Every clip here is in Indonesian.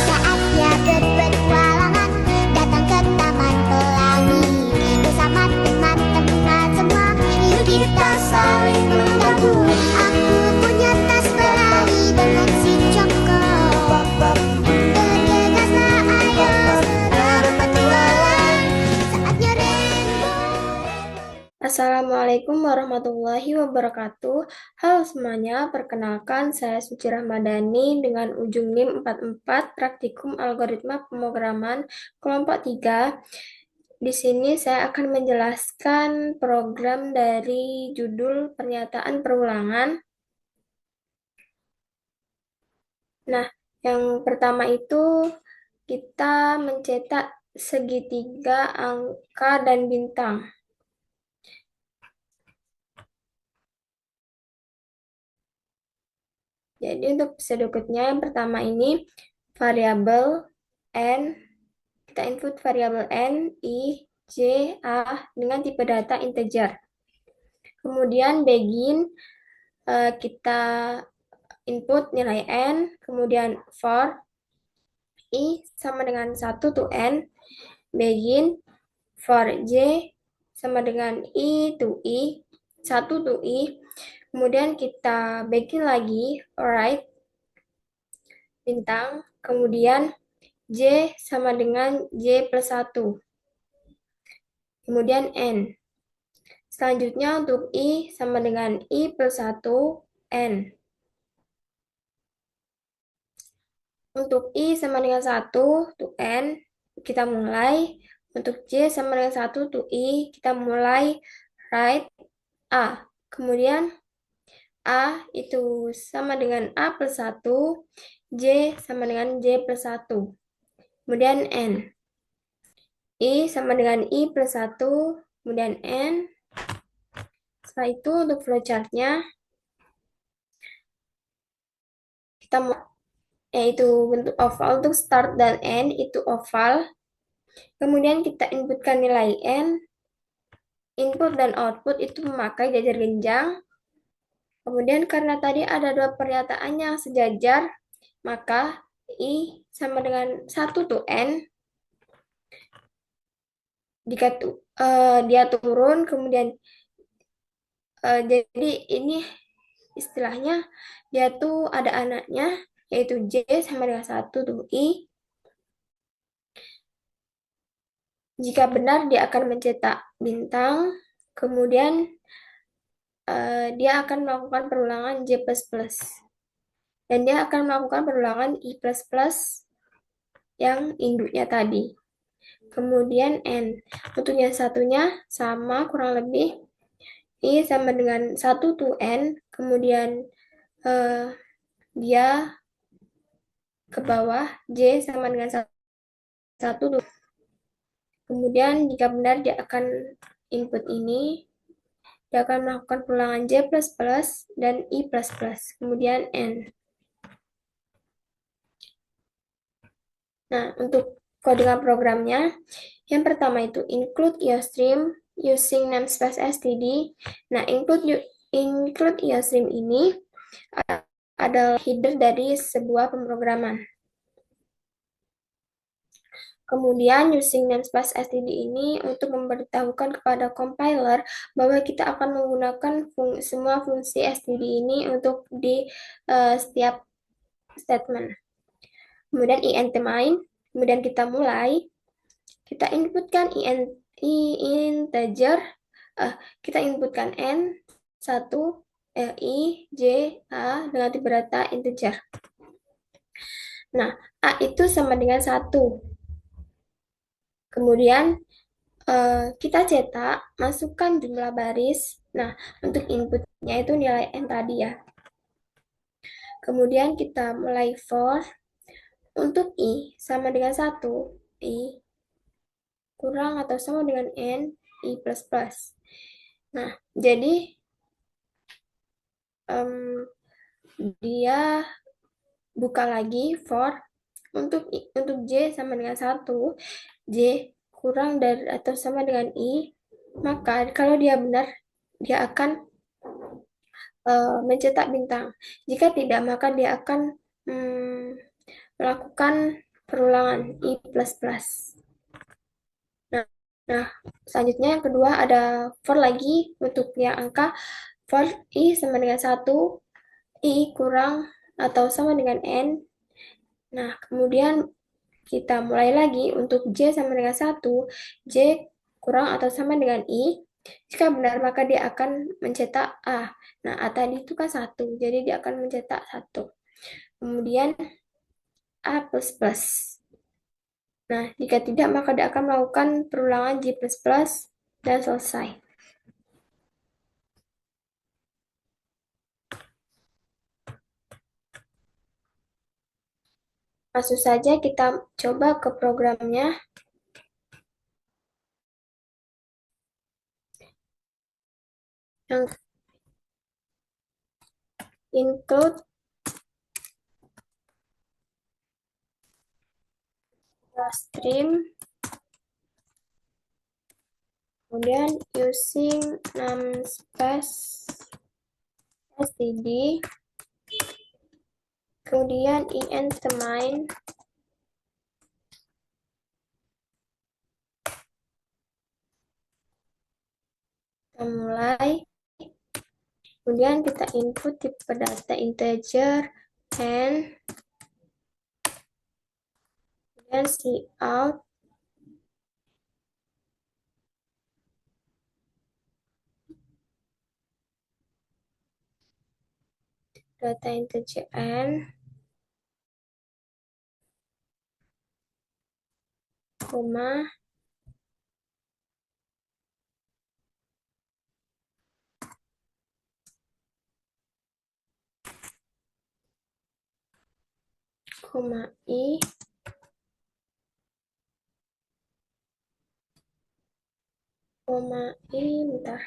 Saatnya berpetualangan, datang ke Taman Pelangi. Bersama teman-teman semua, yuk kita saling membantu. Aku punya tas berlari dengan si Joko. Bergegaslah ayo berpetualang. Saatnya rainbow. Assalamualaikum warahmatullahi wabarakatuh. Halo semuanya, perkenalkan saya Suci Rahmadani dengan ujung NIM 44 Praktikum Algoritma Pemrograman kelompok 3. Di sini saya akan menjelaskan program dari judul pernyataan perulangan. Nah, yang pertama itu kita mencetak segitiga, angka, dan bintang. Jadi untuk episode berikutnya yang pertama ini variabel n, kita input variabel n, i, j, a dengan tipe data integer. Kemudian begin kita input nilai n, kemudian for i sama dengan 1 to n, begin for j sama dengan i to i, 1 to i. Kemudian kita begin lagi, alright, bintang, kemudian J sama dengan J plus 1. Kemudian N. Selanjutnya untuk I sama dengan I plus 1, N. Untuk I sama dengan 1, to N, kita mulai. Untuk J sama dengan 1, to I, kita mulai write A. Kemudian A itu sama dengan A plus 1, J sama dengan J plus 1. Kemudian N. I sama dengan I plus 1, kemudian N. Setelah itu untuk flowchartnya, kita yaitu bentuk oval. Untuk start dan end itu oval. Kemudian kita inputkan nilai N. Input dan output itu memakai jajar genjang. Kemudian karena tadi ada dua pernyataan yang sejajar, maka I sama dengan 1 to N. Jika dia turun, kemudian jadi ini istilahnya dia tuh ada anaknya, yaitu J sama dengan 1 to I. Jika benar, dia akan mencetak bintang, kemudian dia akan melakukan perulangan J++. Dan dia akan melakukan perulangan I++ yang induknya tadi. Kemudian N. Untuk yang satunya sama kurang lebih. I sama dengan 1 to N, kemudian dia ke bawah, J sama dengan 1 to. Kemudian jika benar dia akan input ini, dia akan melakukan perulangan J++ dan I++, kemudian N. Nah, untuk codingan programnya, yang pertama itu include IOStream using namespace std. Nah, include IOStream ini adalah header dari sebuah pemrograman. Kemudian using namespace std ini untuk memberitahukan kepada compiler bahwa kita akan menggunakan semua fungsi std ini untuk di setiap statement. Kemudian int main, kemudian kita mulai, kita inputkan integer, kita inputkan n 1 i j a dengan tipe data integer. Nah, a itu sama dengan 1. Kemudian kita cetak, masukkan jumlah baris. Nah, untuk inputnya itu nilai n tadi ya. Kemudian kita mulai for. Untuk i sama dengan 1, i kurang atau sama dengan n, i++. Nah, jadi dia buka lagi for. Untuk j sama dengan 1, j kurang dari atau sama dengan i, maka kalau dia benar, dia akan mencetak bintang. Jika tidak, maka dia akan melakukan perulangan I++. Nah, selanjutnya yang kedua ada for lagi untuk yang angka for I sama dengan 1, I kurang atau sama dengan N. Nah, kemudian kita mulai lagi untuk J sama dengan 1, J kurang atau sama dengan I. Jika benar, maka dia akan mencetak A. Nah, A tadi itu kan 1, jadi dia akan mencetak 1. Kemudian A++. Nah, jika tidak, maka dia akan melakukan perulangan J++ dan selesai. Langsung saja kita coba ke programnya. Yang include stream, kemudian using namespace std, kemudian int main, kita mulai, kemudian kita input tipe data integer and kemudian cout, data integer n, koma, koma i, koma i, bentar.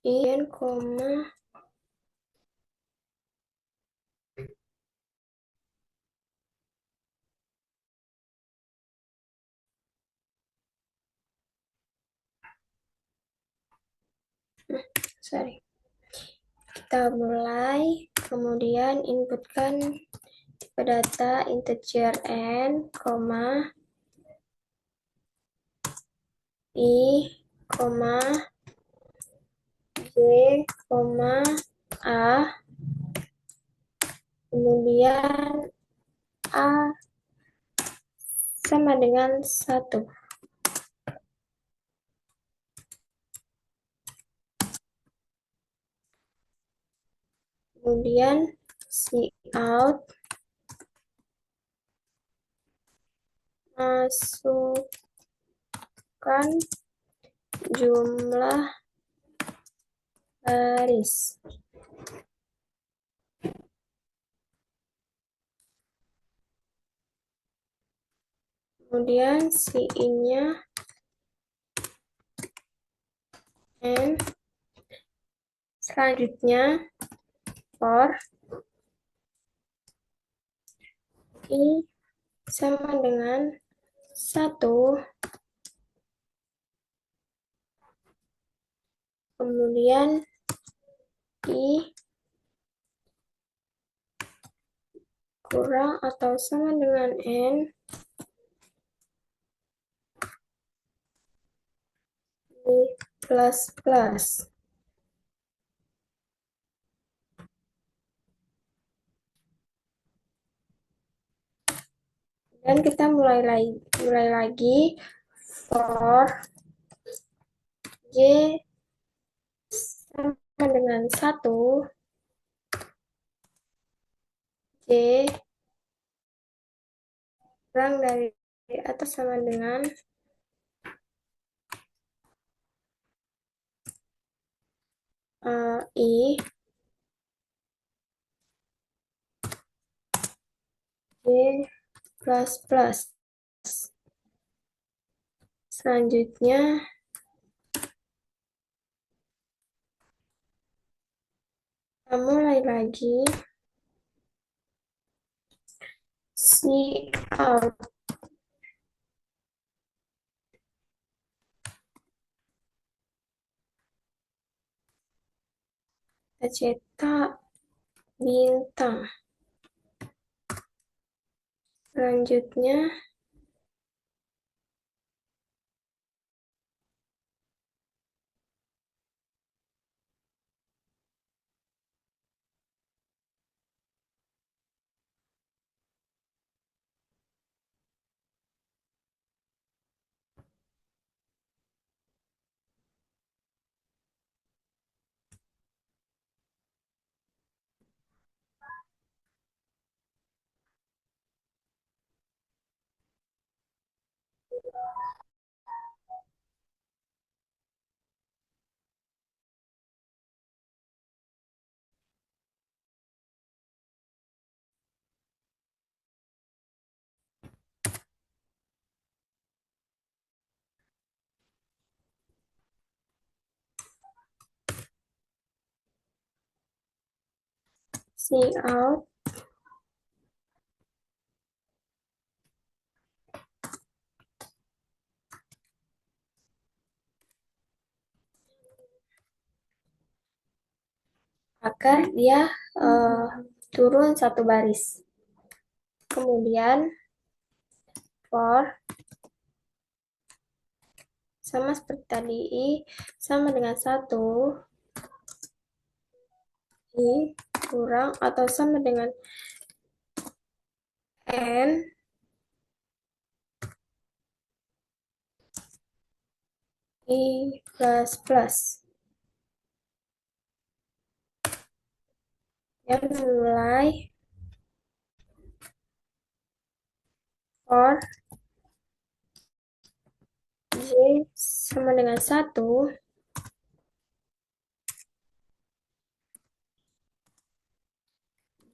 In, koma, sorry. Kita mulai, kemudian inputkan tipe data integer n, koma, i, koma, j, koma, a, kemudian a sama dengan 1. Kemudian cout, masukkan jumlah baris. Kemudian in-nya n. Selanjutnya for i sama dengan 1, kemudian i kurang atau sama dengan n, i plus plus. Dan kita mulai lagi for j sama dengan 1, j kurang dari atau sama dengan i J plus plus. Selanjutnya, kita mulai lagi. See out. Kita cetak bintang. Selanjutnya, see out. Agar dia turun satu baris. Kemudian for sama seperti tadi, I sama dengan 1, I kurang atau sama dengan N, I plus plus. Yang mulai for J sama dengan 1,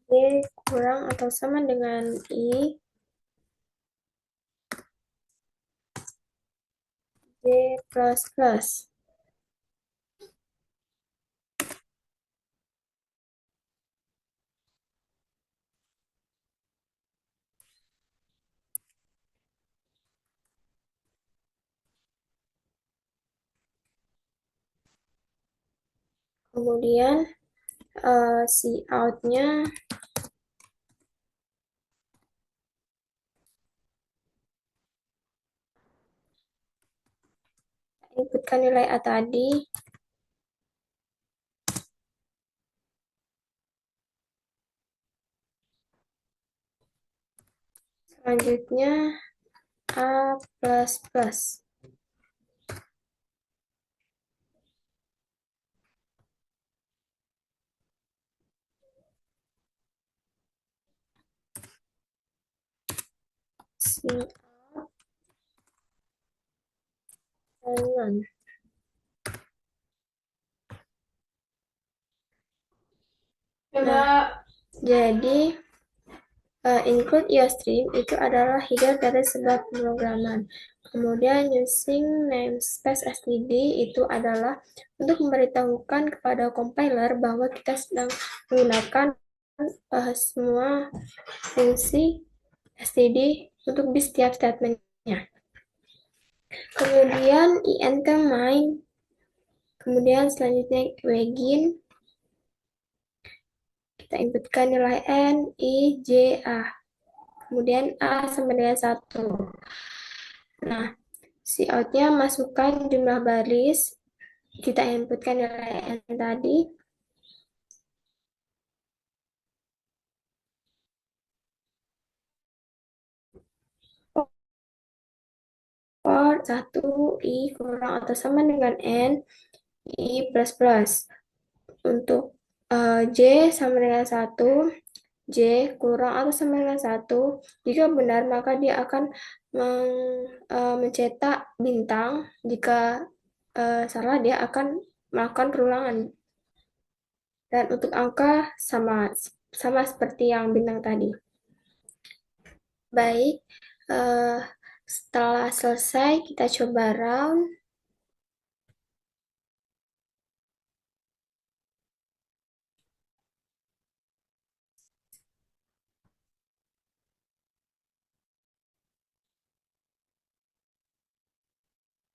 J kurang atau sama dengan I, J plus plus. Kemudian si out-nya inputkan nilai A tadi. Selanjutnya A plus plus. Si out Nah, jadi include IOStream itu adalah header dari sebuah pemrograman. Kemudian using namespace std itu adalah untuk memberitahukan kepada compiler bahwa kita sedang menggunakan semua fungsi std untuk di setiap statementnya. Kemudian int main, kemudian selanjutnya begin, kita inputkan nilai n, i, j, a. Kemudian A sama dengan 1. Nah, si out-nya masukkan jumlah baris. Kita inputkan nilai N tadi. For 1, I kurang atau sama dengan N, I plus plus. Untuk J sama dengan 1, J kurang atau sama dengan 1. Jika benar, maka dia akan mencetak bintang. Jika salah, dia akan melakukan perulangan. Dan untuk angka sama seperti yang bintang tadi. Baik, eh, setelah selesai kita coba round.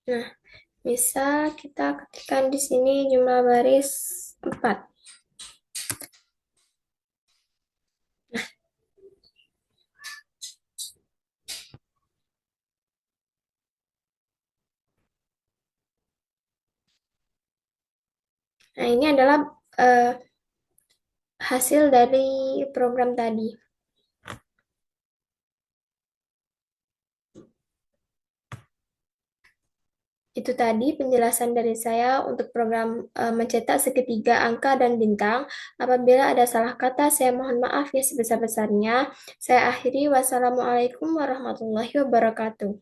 Nah, misal kita ketikkan di sini jumlah baris 4. Nah, ini adalah eh, hasil dari program tadi. Itu tadi penjelasan dari saya untuk program mencetak segitiga angka dan bintang. Apabila ada salah kata, saya mohon maaf ya sebesar-besarnya. Saya akhiri. Wassalamualaikum warahmatullahi wabarakatuh.